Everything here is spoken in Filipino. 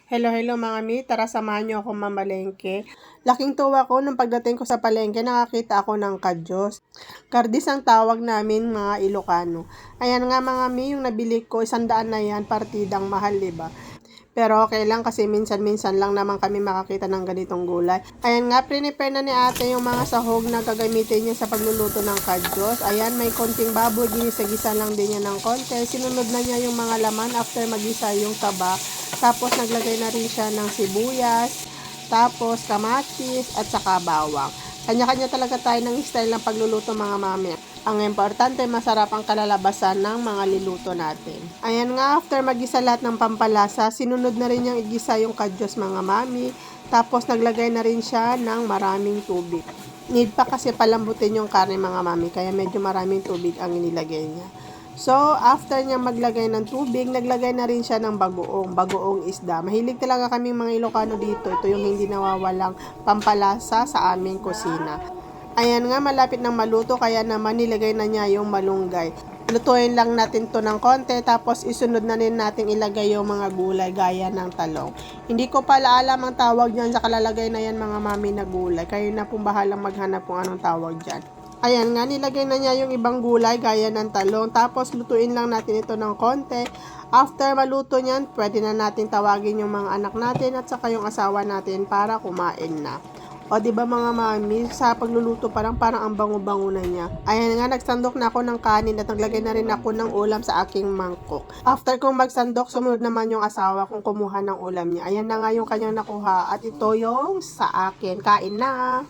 Hello, hello mga mi. Tara samahan niyo ako mamalengke. Laking tuwa ko nung pagdating ko sa palengke, nakakita ako ng kadyos. Kardis ang tawag namin mga Ilocano. Ayan nga mga mi, yung nabili ko, 100 na yan, partidang mahal, diba? Pero okay lang kasi minsan-minsan lang naman kami makakita ng ganitong gulay. Ayan nga, prepare na ni ate yung mga sahog na gagamitin niya sa pagluluto ng kadyos. Ayan, may konting baboy, ginisa-gisa lang din niya ng konti. Sinunod na niya yung mga laman after magisa yung taba. Tapos naglagay na rin siya ng sibuyas, tapos kamatis at saka bawang. Kanya-kanya talaga tayo ng style ng pagluluto mga mami. Ang importante, masarap ang kalalabasan ng mga liluto natin. Ayan nga, after magisa lahat ng pampalasa, sinunod na rin niyang igisa yung kadyos mga mami. Tapos naglagay na rin siya ng maraming tubig. Need pa kasi palambutin yung karne mga mami, kaya medyo maraming tubig ang inilagay niya. So, after niya maglagay ng tubig, naglagay na rin siya ng bagoong isda. Mahilig talaga kami mga Ilocano dito. Ito yung hindi nawawalang pampalasa sa aming kusina. Ayan nga, malapit ng maluto, kaya naman nilagay na niya yung malunggay. Lutuin lang natin to ng konti, tapos isunod na rin natin ilagay yung mga gulay gaya ng talong. Hindi ko pala alam ang tawag dyan sa kalalagay na yan mga mami na gulay. Kayo na pong bahalang maghanap kung anong tawag dyan. Ayan nga, nilagay na niya yung ibang gulay gaya ng talong. Tapos lutuin lang natin ito ng konti. After maluto niyan, pwede na natin tawagin yung mga anak natin at saka yung asawa natin para kumain na. O di ba mga mami, sa pagluluto parang ang bango-bango na niya. Ayan nga, nagsandok na ako ng kanin at naglagay na rin ako ng ulam sa aking mangkok. After kong magsandok, sumunod naman yung asawa kong kumuha ng ulam niya. Ayan na nga yung kanyang nakuha at ito yung sa akin. Kain na!